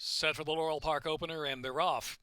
Set for the Laurel Park opener, and they're off.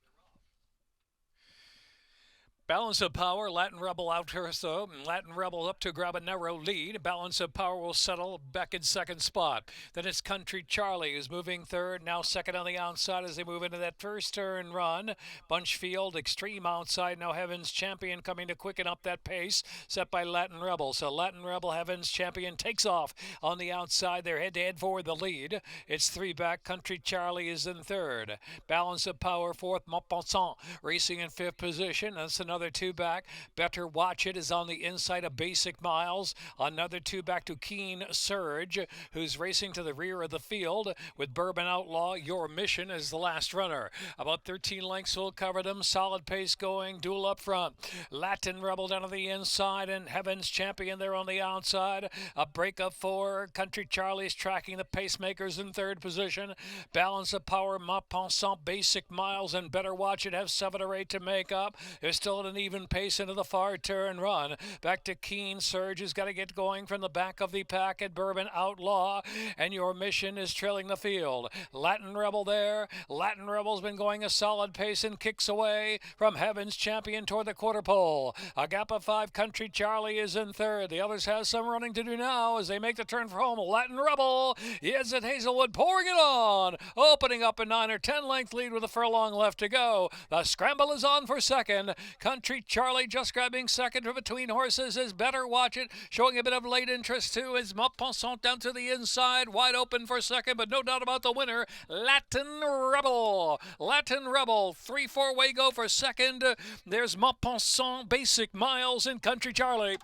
Balance of Power, Latin Rebel out here, so Latin Rebel up to grab a narrow lead. Balance of Power will settle back in second spot. Then it's Country Charlie who's moving third, now second on the outside as they move into that first turn run. Bunchfield, extreme outside, now Heaven's Champion coming to quicken up that pace, set by Latin Rebel. So Latin Rebel, Heaven's Champion takes off on the outside. They're head-to-head for the lead. It's three back. Country Charlie is in third. Balance of Power fourth. Montpensant racing in fifth position. That's another two back. Better Watch It is on the inside of Basic Miles. Another two back to Keen Surge, who's racing to the rear of the field with Bourbon Outlaw. Your Mission is the last runner. About 13 lengths will cover them. Solid pace going. Duel up front. Latin Rebel down to the inside and Heaven's Champion there on the outside. A break of four. Country Charlie's tracking the pacemakers in third position. Balance of Power, Montpensant, Basic Miles, and Better Watch It have 7 or 8 to make up. They're still at an even pace into the far turn run. Back to Keen Surge, who's got to get going from the back of the pack at Bourbon Outlaw, and Your Mission is trailing the field. Latin Rebel there. Latin Rebel's been going a solid pace and kicks away from Heaven's Champion toward the quarter pole. A gap of 5. Country Charlie is in third. The others have some running to do now as they make the turn for home. Latin Rebel is at Hazelwood, pouring it on, opening up a 9 or 10 length lead with a furlong left to go. The scramble is on for second. Country Charlie just grabbing second from between horses is Better Watch It, showing a bit of late interest too. Is Montpensant down to the inside, wide open for second, but no doubt about the winner, Latin Rebel. Latin Rebel, 3-4 way go for second. There's Montpensant, Basic Miles, and Country Charlie.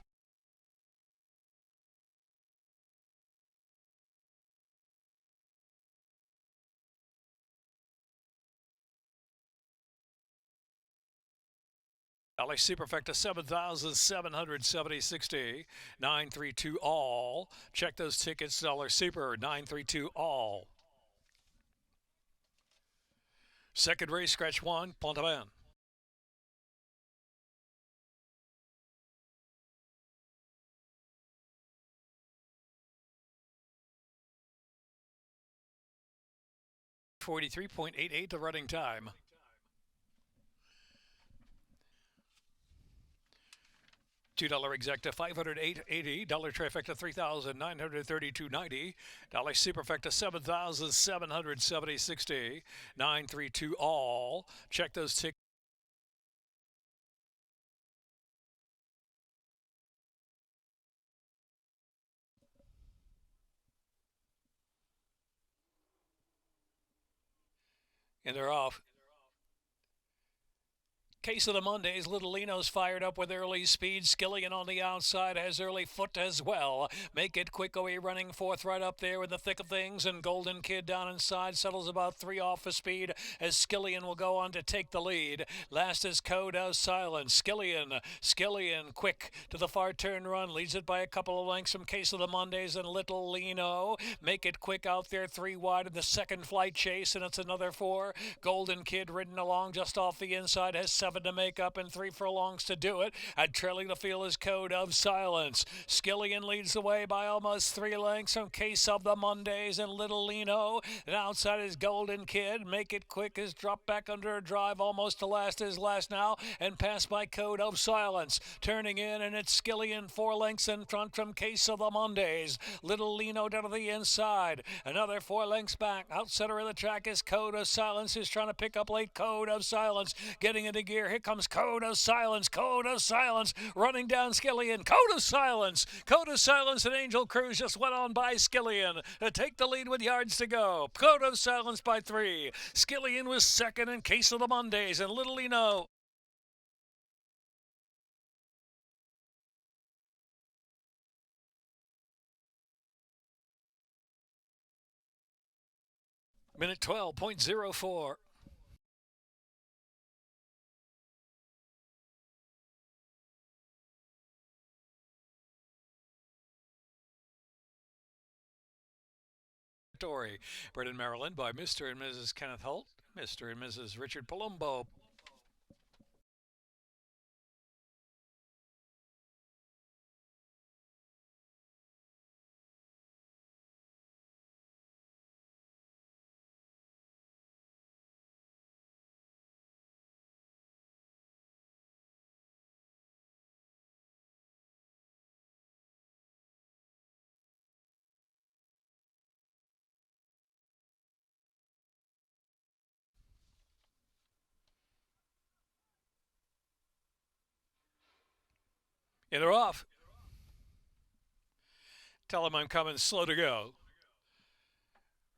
LA Superfecta 7,770.60. 932 all. Check those tickets. Dollar Super 932 all. Second race, scratch 1, Pontaban. .88 the running time. $2 exacta, $508.80. Dollar trifecta, $3,932.90. Dollar superfecta, $7,770.60. 932 all. Check those tickets. And they're off. Case of the Mondays, Little Lino's fired up with early speed. Skillian on the outside has early foot as well. Make It Quick away running fourth right up there in the thick of things. And Golden Kid down inside settles about 3 off the speed as Skillian will go on to take the lead. Last is Code of Silence. Skillian quick to the far turn run. Leads it by a couple of lengths from Case of the Mondays and Little Lino. Make It Quick out there 3 wide in the second flight chase, and it's another 4. Golden Kid ridden along just off the inside has 7 to make up and 3 furlongs to do it. And trailing the field is Code of Silence. Skillian leads the way by almost 3 lengths from Case of the Mondays and Little Lino. And outside is Golden Kid. Make It Quick is dropped back under a drive almost to last is last now and passed by Code of Silence. Turning in, and it's Skillian 4 lengths in front from Case of the Mondays. Little Lino down to the inside. Another 4 lengths back. Out center of the track is Code of Silence, who's trying to pick up late. Code of Silence getting into gear. Here comes Code of Silence. Code of Silence running down Skillian. Code of Silence. Code of Silence and Angel Cruz just went on by Skillian to take the lead with yards to go. Code of Silence by 3. Skillian was second in Case of the Mondays and Little Lino. Minute 12.04. Story. Bred in Maryland by Mr. and Mrs. Kenneth Holt, Mr. and Mrs. Richard Palumbo. And they're off. Tell them I'm coming slow to go.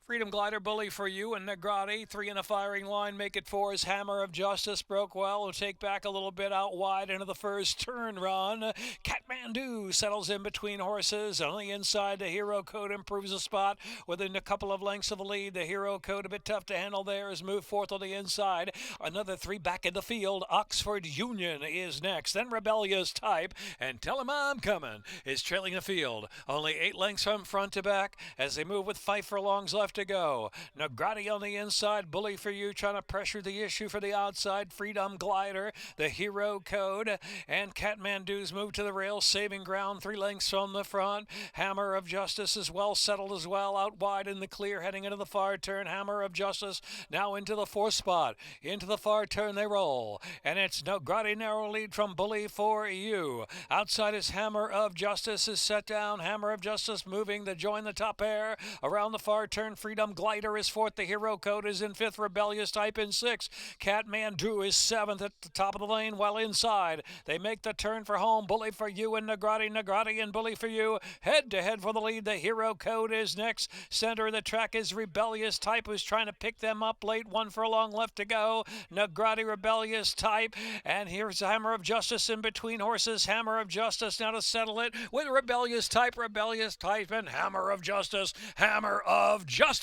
Freedom Glider, Bully for You, and Negrati. 3 in a firing line. Make it 4 as Hammer of Justice broke well. Will take back a little bit out wide into the first turn run. Kathmandu settles in between horses. On the inside, the Hero Code improves a spot within a couple of lengths of the lead. The Hero Code a bit tough to handle there as moved fourth on the inside. Another 3 back in the field. Oxford Union is next. Then Rebellious Type and Tell 'em I'm Coming is trailing the field. Only 8 lengths from front to back as they move with 5 furlongs left to go. Negrati on the inside, Bully for You trying to pressure the issue for the outside. Freedom Glider, the Hero Code, and Kathmandu's move to the rail, saving ground 3 lengths from the front. Hammer of Justice is well settled as well, out wide in the clear, heading into the far turn. Hammer of Justice now into the 4th spot. Into the far turn they roll, and it's Negrati narrow lead from Bully for You. Outside is Hammer of Justice is set down. Hammer of Justice moving to join the top pair. Around the far turn, Freedom Glider is 4th. The Hero Code is in 5th. Rebellious Type in 6th. Kathmandu is 7th at the top of the lane, while inside they make the turn for home. Bully for You and Negrati. Negrati and Bully for You head to head for the lead. The Hero Code is next. Center of the track is Rebellious Type, who's trying to pick them up late. 1 furlong left to go. Negrati, Rebellious Type, and here's Hammer of Justice in between horses. Hammer of Justice now to settle it with Rebellious Type, and Hammer of Justice. Hammer of Justice.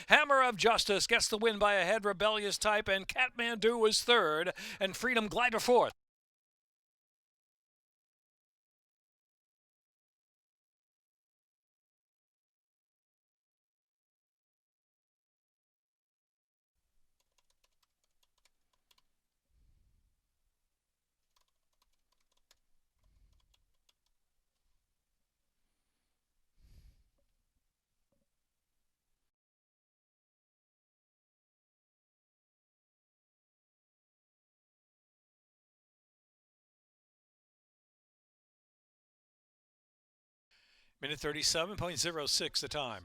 Hammer of Justice gets the win by a head. Rebellious Type and Kathmandu is 3rd, and Freedom Glider 4th. Minute 37.06 the time.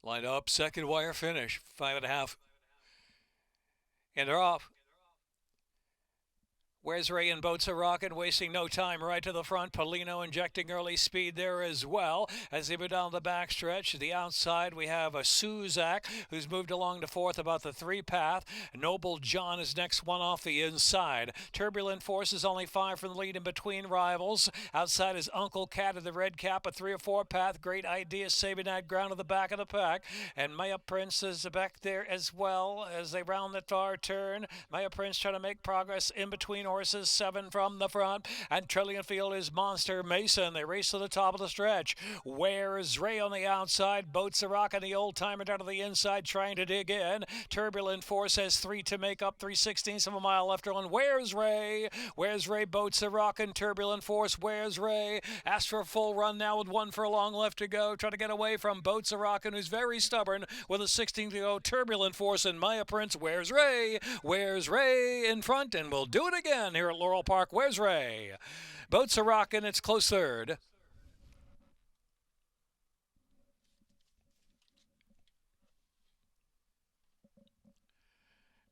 Line up, second wire finish, 5.5. And they're off. Where's Ray and Boats a Rockin', wasting no time right to the front. Polino injecting early speed there as well as they move down the backstretch. The outside, we have a Suzak who's moved along to 4th about the 3 path. Noble John is next one off the inside. Turbulent Force is only 5 from the lead in between rivals. Outside is Uncle Cat of the red cap, a 3 or 4 path. Great Idea saving that ground at the back of the pack. And Maya Prince is back there as well as they round the far turn. Maya Prince trying to make progress in between horses, 7 from the front, and trailing field is Monster Mason. They race to the top of the stretch. Where's Ray on the outside? Boats a Rock and the old timer down to the inside trying to dig in. Turbulent Force has 3 to make up, 3/16 of a mile left on. Where's Ray? Where's Ray? Boats a Rock and Turbulent Force. Where's Ray? Asked for a full run now with 1 furlong left to go. Try to get away from Boats a Rock, who's very stubborn with a 16 to go. Turbulent Force and Maya Prince. Where's Ray? Where's Ray in front? And we'll do it again here at Laurel Park. Where's Ray? Boats are rocking. It's close 3rd.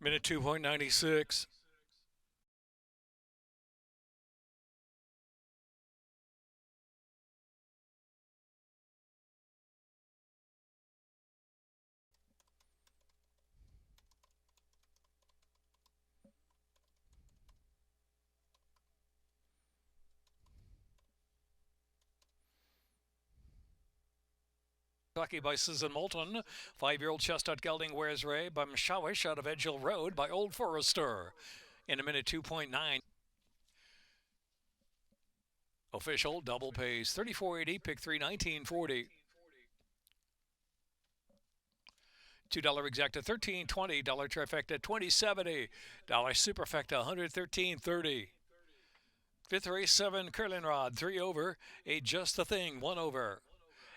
Minute 2.96. Kentucky by Susan Moulton. 5-year-old Chestnut Gelding Where's Ray by Mishawish out of Edgehill Road by Old Forester. In a minute 2.9. Official double pace 34.80, pick 3, 19.40. $2 exacta, $13.20. Trifecta, $20.70. Superfecta, $113.30. Fifth race, 7 curling rod, 3 over. A Just the Thing, 1 over.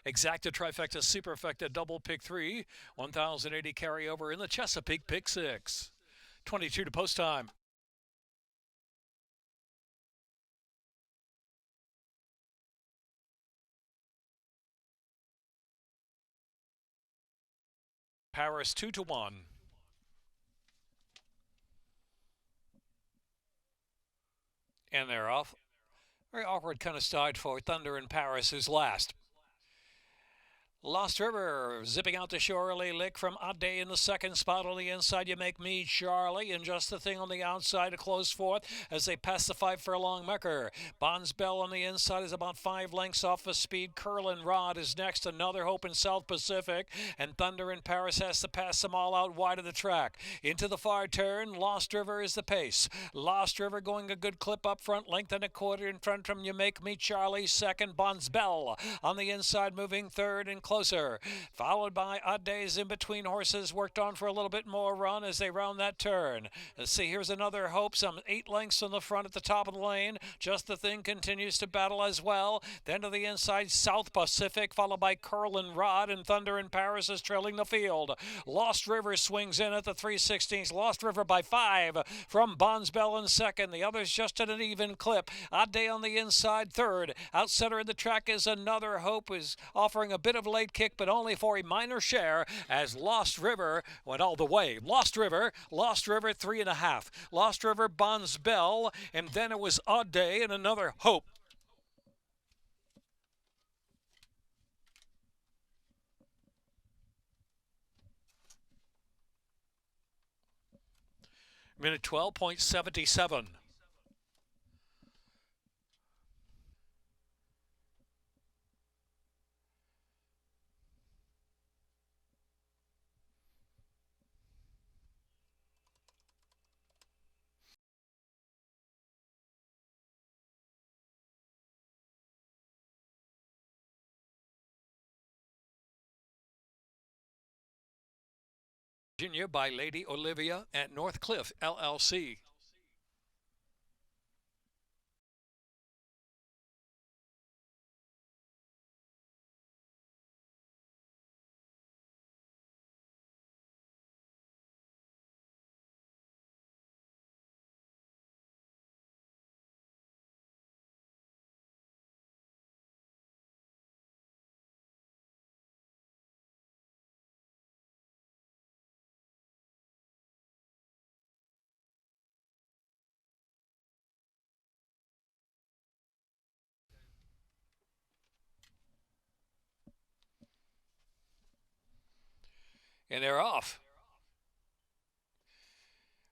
Exacta, trifecta, superfecta, double pick 3. 1,080 carryover in the Chesapeake pick 6. 22 to post time. Paris 2 to 1. And they're off. Very awkward kind of start for Thunder in Paris, who's last. Lost River zipping out to Shirley Lick from Ade in the second spot. On the inside, You Make Me Charlie, and Just the Thing on the outside to close fourth as they pass the 5 furlong marker. Bonds Bell on the inside is about 5 lengths off the speed. Curlin Rod is next. Another Hope in South Pacific, and Thunder in Paris has to pass them all out wide of the track. Into the far turn, Lost River is the pace. Lost River going a good clip up front, length and a quarter in front from You Make Me Charlie. Second, Bonds Bell on the inside, moving third and closer, followed by Ade's In Between Horses, worked on for a little bit more run as they round that turn. Let's see, here's another Hope, some 8 lengths on the front at the top of the lane. Just the Thing continues to battle as well. Then to the inside, South Pacific, followed by Curlin Rod, and Thunder in Paris is trailing the field. Lost River swings in at the 3/16. Lost River by 5 from Bonds Bell in second. The others just at an even clip. Ade on the inside third. Out center of the track is another Hope, is offering a bit of late kick, but only for a minor share as Lost River went all the way. Lost River 3.5. Lost River, Bonds Bell, and then it was Ade and another Hope. Minute 12.77. Virginia by Lady Olivia at Northcliffe, LLC. And they're off.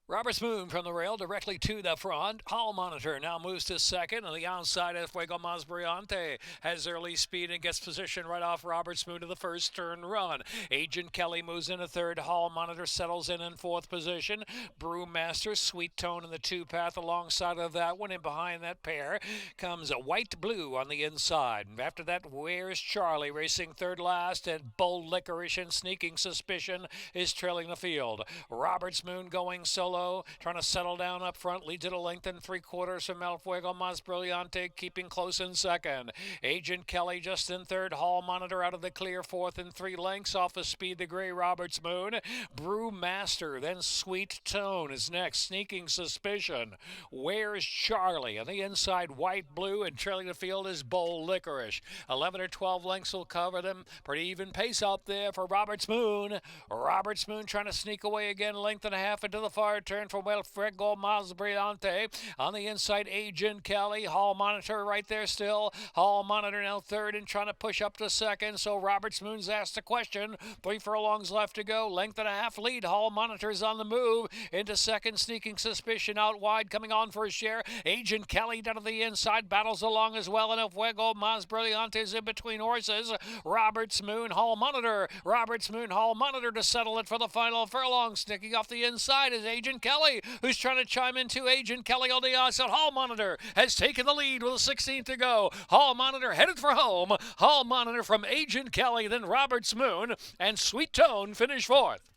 Robert's Moon from the rail directly to the front. Hall Monitor now moves to second. On the outside, Fuego Mas Brillante has early speed and gets position right off Robert's Moon to the first turn run. Agent Kelly moves in a third. Hall Monitor settles in fourth position. Brewmaster, Sweet Tone in the 2 path alongside of that one. And behind that pair comes a White Blue on the inside. And after that, Where's Charlie racing third last. And Bold Licorice and Sneaking Suspicion is trailing the field. Robert's Moon going solo, trying to settle down up front, leads at a length and 3/4 from El Fuego Mas Brillante, keeping close in second. Agent Kelly just in third. Hall Monitor out of the clear fourth and 3 lengths off the speed, the gray Robert's Moon. Brewmaster, then Sweet Tone is next. Sneaking Suspicion. Where's Charlie? On the inside, White Blue, and trailing the field is Bold Licorice. 11 or 12 lengths will cover them. Pretty even pace out there for Robert's Moon. Robert's Moon trying to sneak away again, length and a half into the far turn for El Fuego Mas Brillante. On the inside, Agent Kelly. Hall Monitor right there still. Hall Monitor now third and trying to push up to second. So Robert's Moon's asked a question. 3 furlongs left to go. Length and a half lead. Hall Monitor's on the move into second. Sneaking Suspicion out wide, coming on for a share. Agent Kelly down to the inside, battles along as well. And El Fuego Mas Brillante's in between horses. Robert's Moon, Hall Monitor. Robert's Moon, Hall Monitor to settle it for the final furlong. Sneaking off the inside is Agent Kelly, who's trying to chime into Agent Kelly on the outside. Hall Monitor has taken the lead with a 16th to go. Hall Monitor headed for home. Hall Monitor from Agent Kelly, then Robert's Moon, and Sweet Tone finish fourth.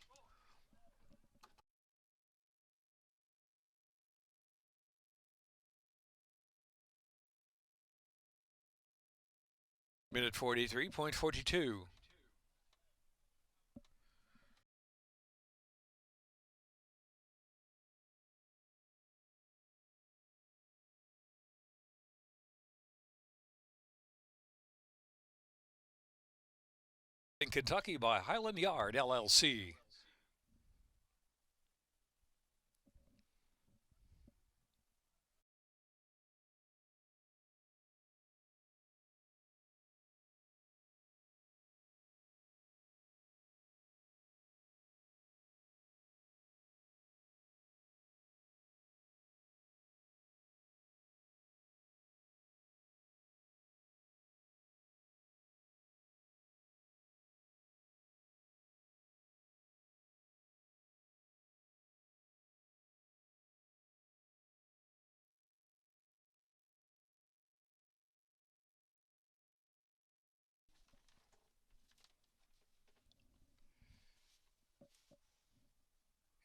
Minute 43.42. In Kentucky by Highland Yard, LLC.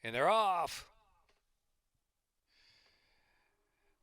And they're off.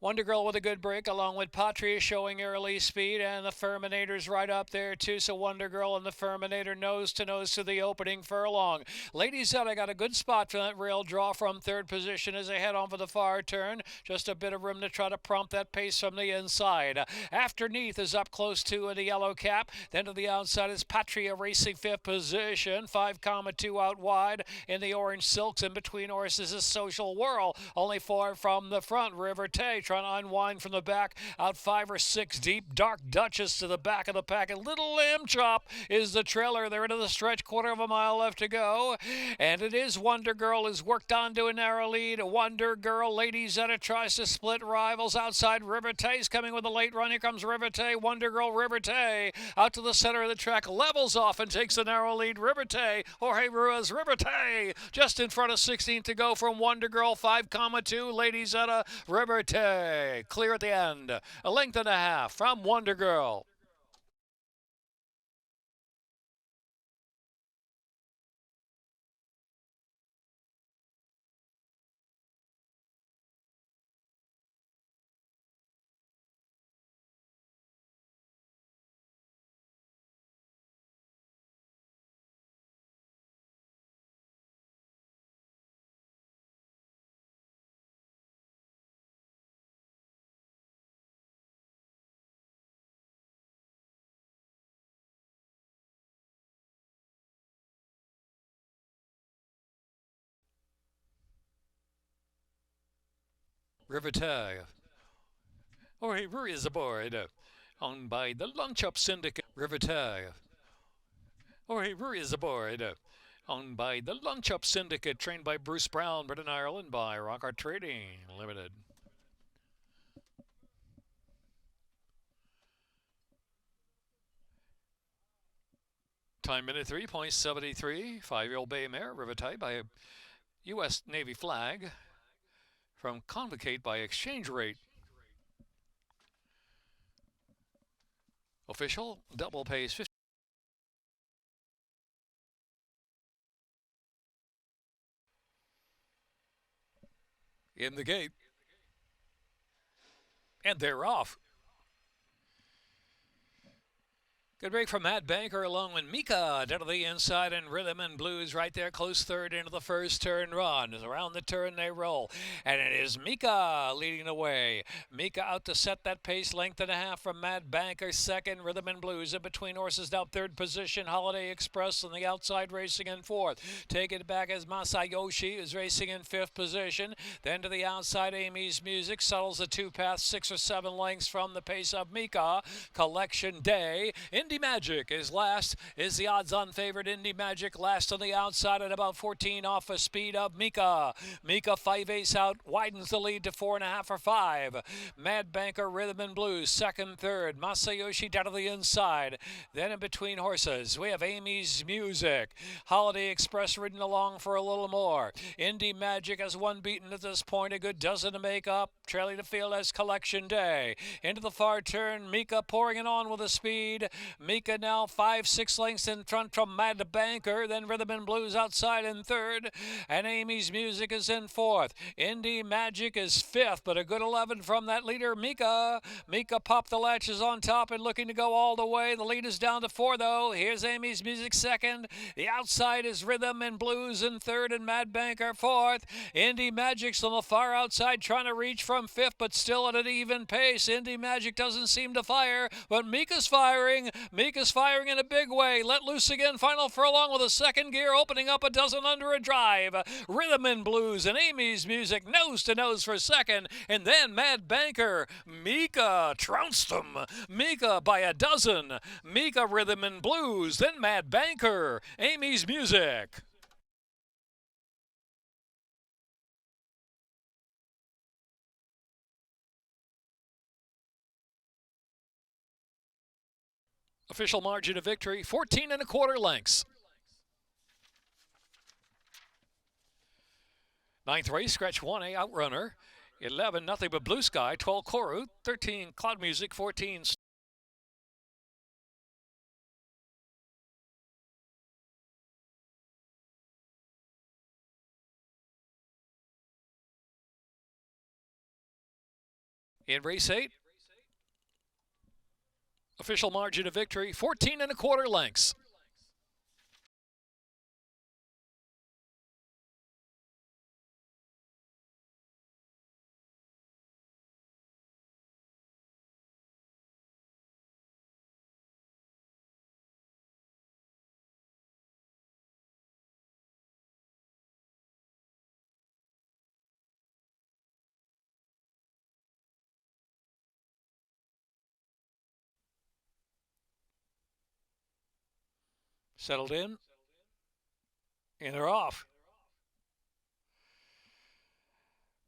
Wonder Girl with a good break, along with Patria showing early speed, and the Furminator's right up there too. So Wonder Girl and the Furminator nose to nose to the opening furlong. Ladies Zeta got a good spot for that rail draw from third position as they head on for the far turn. Just a bit of room to try to prompt that pace from the inside. Afterneath is up close to in the yellow cap. Then to the outside is Patria racing fifth position. 5,2 out wide in the orange silks. In between horses is Social Whirl. Only 4 from the front. River Tay trying to unwind from the back, out 5 or 6 deep. Dark Duchess to the back of the pack, and Little Lamb Chop is the trailer. They're into the stretch, quarter of a mile left to go, and it is Wonder Girl is worked on to a narrow lead. Wonder Girl, Lady Zeta tries to split rivals outside. River Tay's coming with a late run. Here comes River Tay. Wonder Girl, River Tay out to the center of the track, levels off and takes the narrow lead. River Tay, Jorge Ruiz, River Tay just in front of 16 to go from Wonder Girl. 5,2, Lady Zeta, River Tay clear at the end. A length and a half from Wonder Girl. River Tay. Jorge Ruiz aboard. Owned by the Lunch Up Syndicate. River Tay. Jorge Ruiz aboard. Owned by the Lunch Up Syndicate, trained by Bruce Brown, Britain, Ireland, by Rockart Trading Limited. Time minute 3.73. 5-year-old bay mare, River Tay, by a U.S. Navy flag. From Convocate by exchange rate. Official double pace 50. In the gate. And they're off. Good break from Matt Banker along with Mika down to the inside, and Rhythm and Blues right there, close third into the first turn run. Around the turn they roll, and it is Mika leading the way. Mika out to set that pace, length and a half from Matt Banker second. Rhythm and Blues in between horses now third position. Holiday Express on the outside racing in fourth. Take it back as Masayoshi is racing in fifth position. Then to the outside, Amy's Music settles the two paths 6 or 7 lengths from the pace of Mika. Collection Day. Indy Magic is last, is the odds-on favorite. Indy Magic last on the outside at about 14 off the speed of Mika. Mika 5/8 out, widens the lead to 4.5 or 5. Mad Banker, Rhythm and Blues, second, third. Masayoshi down to the inside. Then in between horses, we have Amy's Music. Holiday Express ridden along for a little more. Indy Magic has one beaten at this point, a good dozen to make up. Trailing the field as Collection Day. Into the far turn, Mika pouring it on with a speed. Mika now 5-6 lengths in front from Mad Banker. Then Rhythm and Blues outside in third. And Amy's Music is in fourth. Indie Magic is fifth, but a good 11 from that leader, Mika. Mika popped the latches on top and looking to go all the way. The lead is down to 4, though. Here's Amy's Music second. The outside is Rhythm and Blues in third and Mad Banker fourth. Indie Magic's on the far outside trying to reach from fifth, but still at an even pace. Indie Magic doesn't seem to fire, but Mika's firing. Mika's firing in a big way. Let loose again, final furlong with a second gear, opening up a dozen under a drive. Rhythm and Blues and Amy's Music nose to nose for second, and then Mad Banker. Mika trounced him. Mika by a dozen. Mika, Rhythm and Blues, then Mad Banker. Amy's Music. Official margin of victory, 14 1/4 lengths. Ninth race, scratch 1A, Outrunner. 11, Nothing But Blue Sky. 12, Koru. 13, Cloud Music. 14, in race 8. Official margin of victory, 14 1/4 lengths. Settled in, and they're off.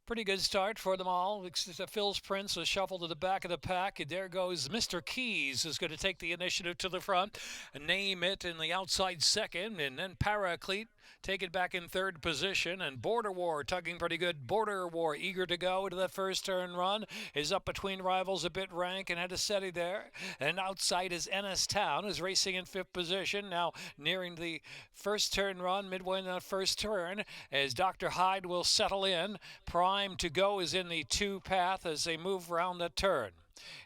Pretty good start for them all. Phil's Prince was shuffled to the back of the pack. And there goes Mr. Keys, who's going to take the initiative to the front. Name It in the outside second. And then Paraclete taken back in third position. And Border War tugging pretty good. Border War eager to go into that first turn run. Is up between rivals a bit rank and had a steady there. And outside is Ennis Town, who's racing in fifth position. Now nearing the first turn run, midway in that first turn, as Dr. Hyde will settle in. Prime to Go is in the 2 path as they move around the turn.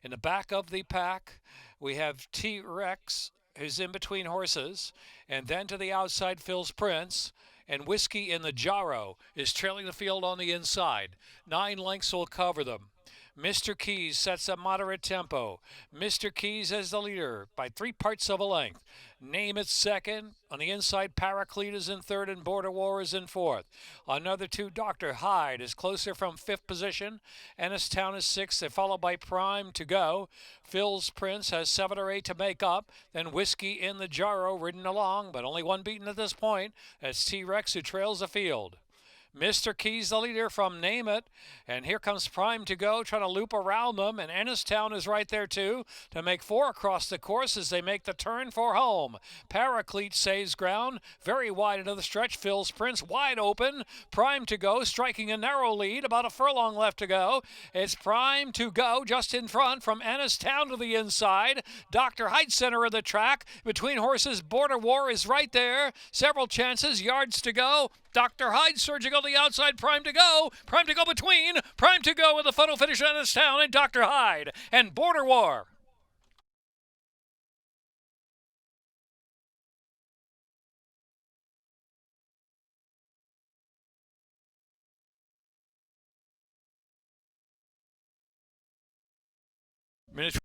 In the back of the pack, we have T-Rex, who's in between horses, and then to the outside, Phil's Prince, and Whiskey in the Jarro is trailing the field on the inside. 9 lengths will cover them. Mr. Keys sets a moderate tempo. Mr. Keys as the leader by 3 parts of a length. Name It second. On the inside, Paraclete is in third and Border War is in fourth. Another 2, Dr. Hyde is closer from fifth position. Ennis Town is sixth. They're followed by Prime to Go. Phil's Prince has 7 or 8 to make up. Then Whiskey in the Jarro ridden along, but only one beaten at this point. That's T-Rex who trails the field. Mr. Keys the leader from Name It, and here comes Prime to Go trying to loop around them, and Ennis Town is right there too to make 4 across the course as they make the turn for home. Paraclete saves ground, very wide into the stretch. Phil's Prince wide open. Prime to Go striking a narrow lead, about a furlong left to go. It's Prime to Go just in front from Ennis Town to the inside. Dr. Hyde center of the track. Between horses, Border War is right there. Several chances, yards to go. Dr. Hyde surging on the outside, Prime to Go. Prime to Go between. Prime to Go with the final finish on Ennis Town and Dr. Hyde and Border War. Minute.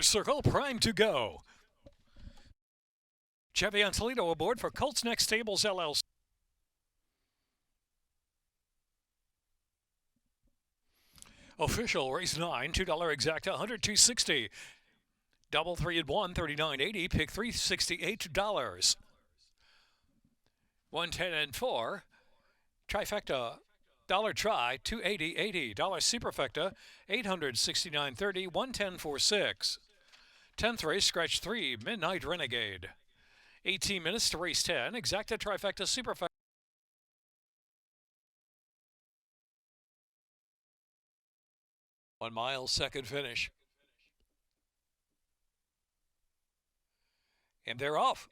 Circle, Prime to Go. Chevy and Toledo aboard for Colts Neck Stables LLC. Official race 9, $2 exacta, 102.60. Double 3 at 1, 39.80. Pick 3, $68. 110 and 4. Trifecta, Dollar try, 280.80. Dollar superfecta, 869.30, 110.46. 10th race, scratch 3, Midnight Renegade. 18 minutes to race 10, exacta trifecta superfecta. 1 mile, second finish. And they're off.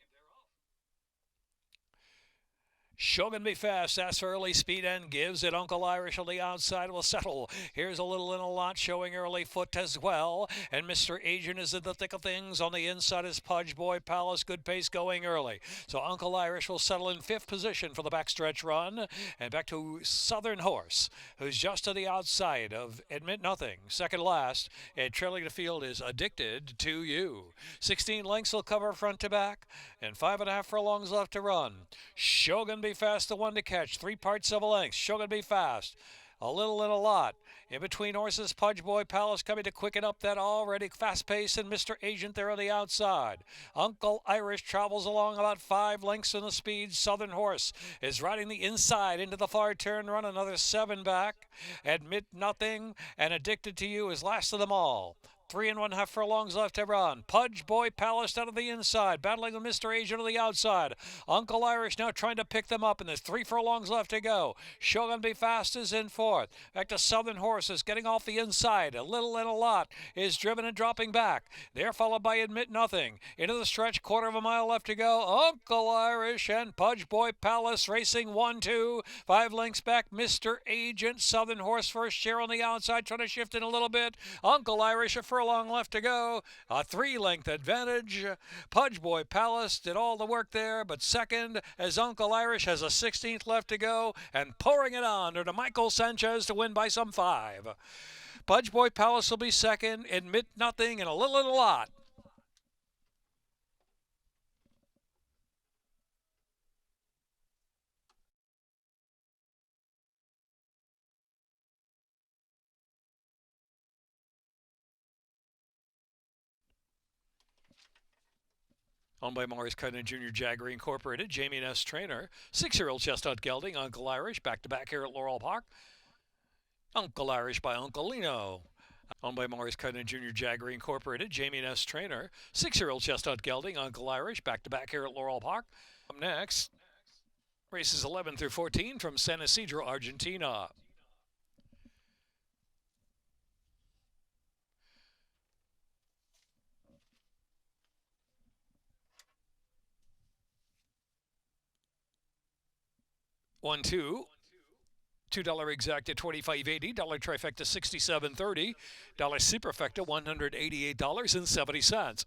Shogun Be Fast, asks for early speed and gives it. Uncle Irish on the outside will settle. Here's a little in a lot showing early foot as well. And Mr. Agent is in the thick of things. On the inside is Pudge Boy Palace. Good pace going early. So Uncle Irish will settle in 5th position for the backstretch run. And back to Southern Horse, who's just to the outside of Admit Nothing. Second last. And trailing the field is Addicted to You. 16 lengths will cover front to back. And 5.5 furlongs left to run. Shogun Be Fast, the one to catch. 3 parts of a length. Shogun Be Fast. A little and a lot. In between horses, Pudge Boy Palace coming to quicken up that already fast pace, and Mr. Agent there on the outside. Uncle Irish travels along about 5 lengths in the speed. Southern Horse is riding the inside into the far turn run, another 7 back. Admit Nothing and Addicted to You is last of them all. 3.5 furlongs left to run. Pudge Boy Palace out of the inside, battling with Mr. Agent on the outside. Uncle Irish now trying to pick them up, and there's 3 furlongs left to go. Shogun Be Fast is in 4th. Back to Southern Horses, getting off the inside. A little and a lot is driven and dropping back. They're followed by Admit Nothing. Into the stretch, 1/4 mile left to go. Uncle Irish and Pudge Boy Palace racing 1-2. 5 lengths back, Mr. Agent. Southern Horse first share on the outside, trying to shift in a little bit. Uncle Irish a furlong left to go. A 3-length advantage. Pudge Boy Palace did all the work there, but second as Uncle Irish has a 16th left to go and pouring it on to Michael Sanchez to win by some 5. Pudge Boy Palace will be second. Admit Nothing and a little and a lot. Owned by Morris Cutting Jr. Jaggery Incorporated, Jamie and S. Trainer, 6-year-old chestnut gelding, Uncle Irish, back-to-back here at Laurel Park. Uncle Irish by Uncle Lino. Owned by Morris Cutting Jr. Jaggery Incorporated, Jamie and S. Trainer, 6-year-old chestnut gelding, Uncle Irish, back-to-back here at Laurel Park. Up next, races 11 through 14 from San Isidro, Argentina. $1-2. $2 exacta, $25.80. Trifecta, $67.30. Superfecta, $188.70.